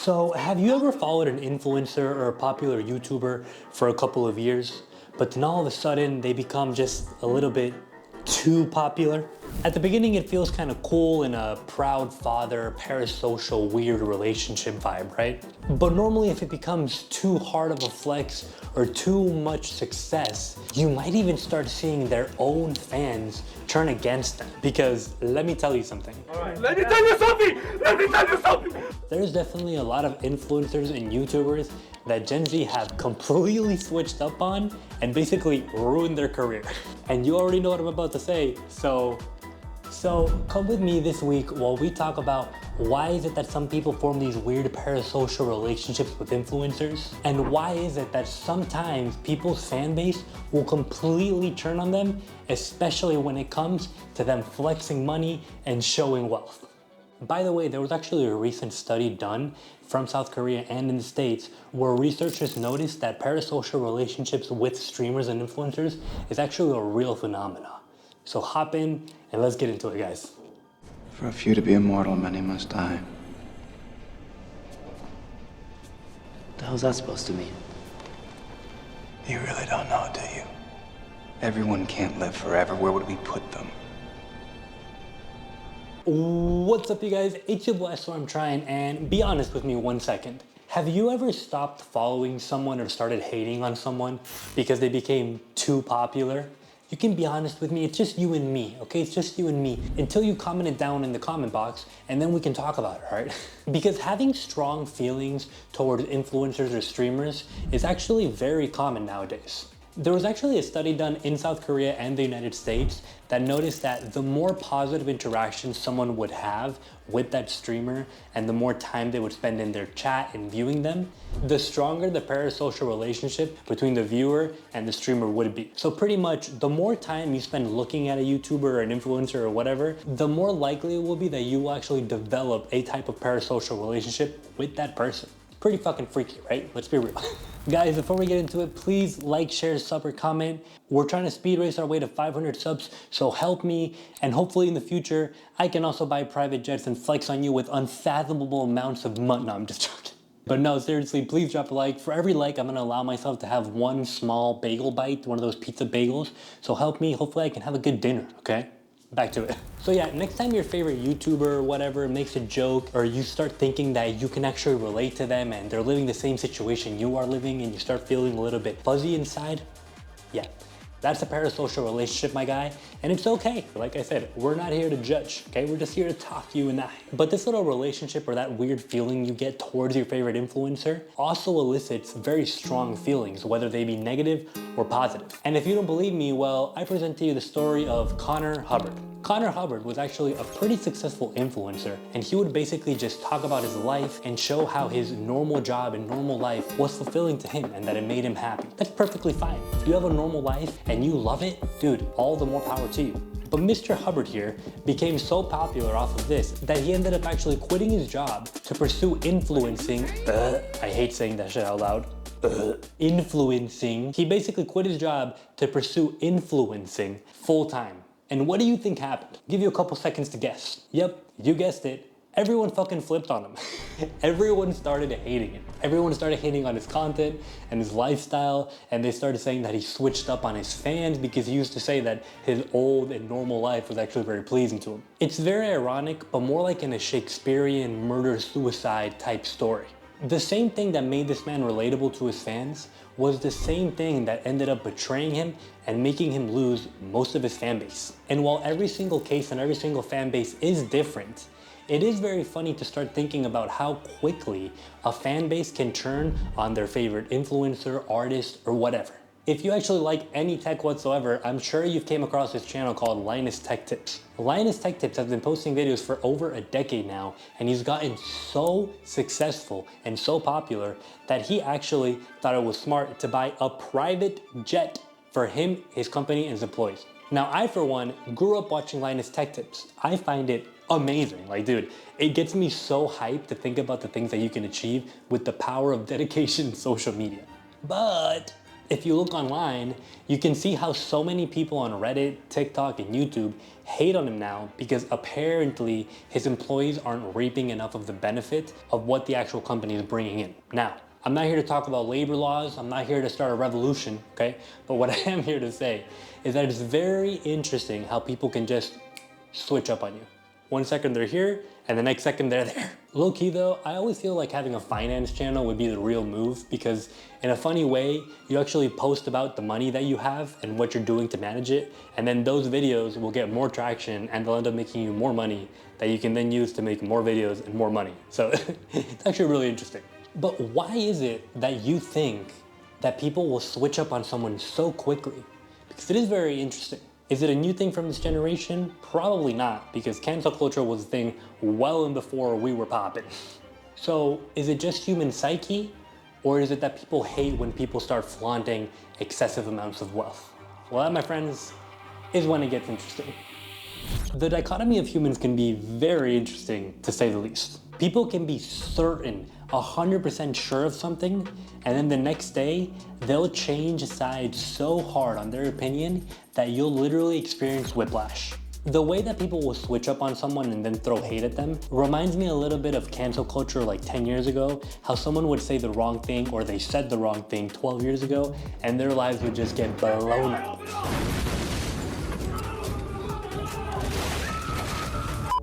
So, have you ever followed an influencer or a popular YouTuber for a couple of years, but then all of a sudden they become just a little bit too popular? At the beginning, it feels kind of cool in a proud father, parasocial, weird relationship vibe, right? But normally, if it becomes too hard of a flex or too much success, you might even start seeing their own fans turn against them. Because let me tell you something. Let me tell you something! Let me tell you something! There's definitely a lot of influencers and YouTubers that Gen Z have completely switched up on and basically ruined their career. And you already know what I'm about to say, so come with me this week while we talk about why is it that some people form these weird parasocial relationships with influencers, and why is it that sometimes people's fan base will completely turn on them, especially when it comes to them flexing money and showing wealth. By the way, there was actually a recent study done from South Korea and in the States where researchers noticed that parasocial relationships with streamers and influencers is actually a real phenomenon. So hop in and let's get into it, guys. For a few to be immortal, many must die. What the hell's that supposed to mean? You really don't know, do you? Everyone can't live forever. Where would we put them? What's up, you guys? It's your boy Stormtrine, and be honest with me 1 second. Have you ever stopped following someone or started hating on someone because they became too popular? You can be honest with me, it's just you and me, okay? It's just you and me until you comment it down in the comment box and then we can talk about it, all right? Because having strong feelings towards influencers or streamers is actually very common nowadays. There was actually a study done in South Korea and the United States that noticed that the more positive interactions someone would have with that streamer and the more time they would spend in their chat and viewing them, the stronger the parasocial relationship between the viewer and the streamer would be. So pretty much the more time you spend looking at a YouTuber or an influencer or whatever, the more likely it will be that you will actually develop a type of parasocial relationship with that person. Pretty fucking freaky, right? Let's be real. Guys, before we get into it, please like, share, sub, or comment. We're trying to speed race our way to 500 subs, so help me. And hopefully in the future, I can also buy private jets and flex on you with unfathomable amounts of money. No, I'm just joking. But no, seriously, please drop a like. For every like, I'm gonna allow myself to have one small bagel bite, one of those pizza bagels. So help me, hopefully I can have a good dinner, okay? Back to it. So yeah, next time your favorite YouTuber or whatever makes a joke or you start thinking that you can actually relate to them and they're living the same situation you are living and you start feeling a little bit fuzzy inside, yeah, that's a parasocial relationship, my guy. And it's okay. Like I said, we're not here to judge, okay? We're just here to talk, you and I. But this little relationship or that weird feeling you get towards your favorite influencer also elicits very strong feelings, whether they be negative or positive. And if you don't believe me, well, I present to you the story of Connor Hubbard. Connor Hubbard was actually a pretty successful influencer, and he would basically just talk about his life and show how his normal job and normal life was fulfilling to him and that it made him happy. That's perfectly fine. If you have a normal life and you love it, dude, all the more power to you. But Mr. Hubbard here became so popular off of this that he ended up actually quitting his job to pursue influencing. I hate saying that shit out loud. Influencing. He basically quit his job to pursue influencing full time. And what do you think happened? Give you a couple seconds to guess. Yep, you guessed it. Everyone fucking flipped on him. Everyone started hating him. Everyone started hating on his content and his lifestyle, and they started saying that he switched up on his fans because he used to say that his old and normal life was actually very pleasing to him. It's very ironic, but more like in a Shakespearean murder-suicide type story. The same thing that made this man relatable to his fans was the same thing that ended up betraying him and making him lose most of his fan base. And while every single case and every single fan base is different, it is very funny to start thinking about how quickly a fan base can turn on their favorite influencer, artist, or whatever. If you actually like any tech whatsoever, I'm sure you've came across this channel called Linus Tech Tips. Linus Tech Tips has been posting videos for over a decade now, and he's gotten so successful and so popular that he actually thought it was smart to buy a private jet for him, his company, and his employees. Now, I, for one, grew up watching Linus Tech Tips. I find it amazing. Like, dude, it gets me so hyped to think about the things that you can achieve with the power of dedication in social media. But If you look online, you can see how so many people on Reddit, TikTok, and YouTube hate on him now because apparently his employees aren't reaping enough of the benefit of what the actual company is bringing in. Now, I'm not here to talk about labor laws, I'm not here to start a revolution, okay? But what I am here to say is that it's very interesting how people can just switch up on you. One second they're here, and the next second they're there. Low key though, I always feel like having a finance channel would be the real move because in a funny way, you actually post about the money that you have and what you're doing to manage it, and then those videos will get more traction and they'll end up making you more money that you can then use to make more videos and more money. So it's actually really interesting. But why is it that you think that people will switch up on someone so quickly? Because it is very interesting. Is it a new thing from this generation? Probably not, because cancel culture was a thing well and before we were popping. So is it just human psyche, or is it that people hate when people start flaunting excessive amounts of wealth? Well, that, my friends, is when it gets interesting. The dichotomy of humans can be very interesting, to say the least. People can be certain, 100% sure of something, and then the next day, they'll change sides so hard on their opinion that you'll literally experience whiplash. The way that people will switch up on someone and then throw hate at them reminds me a little bit of cancel culture like 10 years ago, how someone would say the wrong thing or they said the wrong thing 12 years ago, and their lives would just get blown up.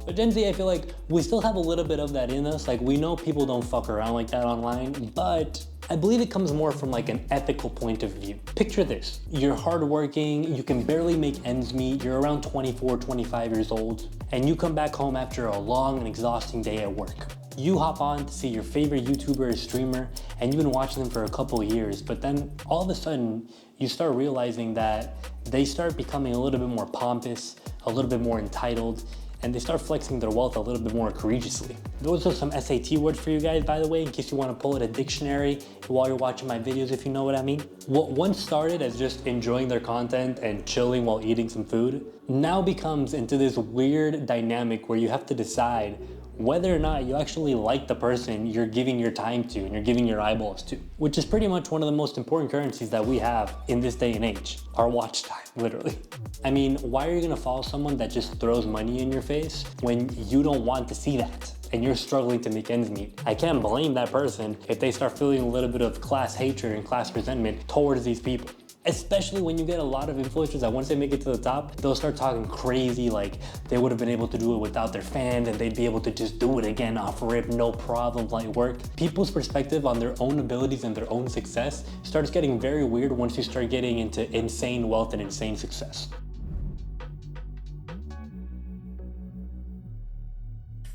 But Gen Z, I feel like we still have a little bit of that in us. Like, we know people don't fuck around like that online, but I believe it comes more from like an ethical point of view. Picture this, you're hardworking, you can barely make ends meet, you're around 24, 25 years old, and you come back home after a long and exhausting day at work. You hop on to see your favorite YouTuber or streamer, and you've been watching them for a couple of years, but then all of a sudden, you start realizing that they start becoming a little bit more pompous, a little bit more entitled, and they start flexing their wealth a little bit more egregiously. Those are some SAT words for you guys, by the way, in case you want to pull out a dictionary while you're watching my videos, if you know what I mean. What once started as just enjoying their content and chilling while eating some food, now becomes into this weird dynamic where you have to decide whether or not you actually like the person you're giving your time to and you're giving your eyeballs to, which is pretty much one of the most important currencies that we have in this day and age, our watch time, literally. I mean, why are you gonna follow someone that just throws money in your face when you don't want to see that and you're struggling to make ends meet? I can't blame that person if they start feeling a little bit of class hatred and class resentment towards these people. Especially when you get a lot of influencers that once they make it to the top, they'll start talking crazy like they would have been able to do it without their fans and they'd be able to just do it again off rip, no problem, light work. People's perspective on their own abilities and their own success starts getting very weird once you start getting into insane wealth and insane success.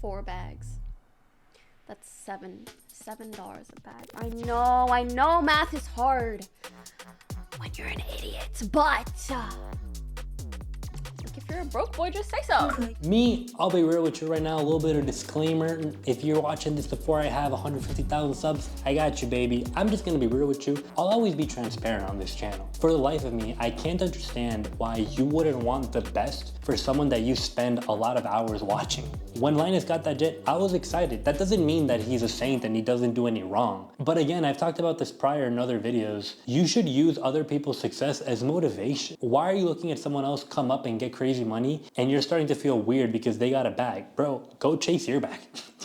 4 bags. That's $7 a bag. I know math is hard when you're an idiot, but if you're a broke boy, just say so. Me, I'll be real with you right now, a little bit of disclaimer. If you're watching this before I have 150,000 subs, I got you, baby. I'm just gonna be real with you. I'll always be transparent on this channel. For the life of me, I can't understand why you wouldn't want the best for someone that you spend a lot of hours watching. When Linus got that jet, I was excited. That doesn't mean that he's a saint and he doesn't do any wrong. But again, I've talked about this prior in other videos. You should use other people's success as motivation. Why are you looking at someone else come up and get crazy money and you're starting to feel weird because they got a bag? Bro, go chase your bag.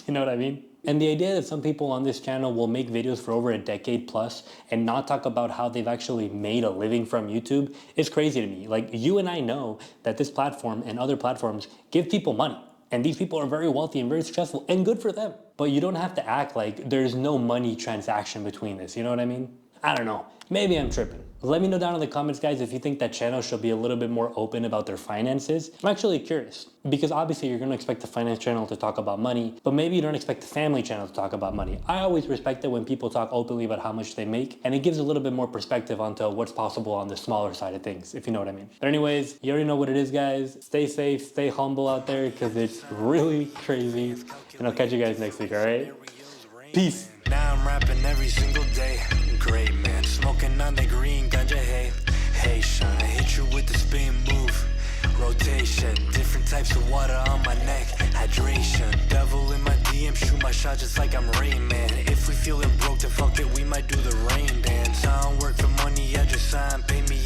You know what I mean? And the idea that some people on this channel will make videos for over a decade plus and not talk about how they've actually made a living from YouTube is crazy to me. Like, you and I know that this platform and other platforms give people money. And these people are very wealthy and very successful, and good for them. But you don't have to act like there's no money transaction between this, you know what I mean? I don't know, maybe I'm tripping. Let me know down in the comments, guys, if you think that channel should be a little bit more open about their finances. I'm actually curious, because obviously you're gonna expect the finance channel to talk about money, but maybe you don't expect the family channel to talk about money. I always respect it when people talk openly about how much they make, and it gives a little bit more perspective onto what's possible on the smaller side of things, if you know what I mean. But anyways, you already know what it is, guys. Stay safe, stay humble out there, because it's really crazy. And I'll catch you guys next week, all right? Peace. Now I'm rapping every single day. Great man, smoking on the green ganja. Hey Sean, I hit you with the spin move. Rotation, different types of water on my neck. Hydration, devil in my DM. PM, shoot my shot just like I'm Rain Man. If we feeling broke, then fuck it, we might do the rain dance. I don't work for money, I just sign, pay me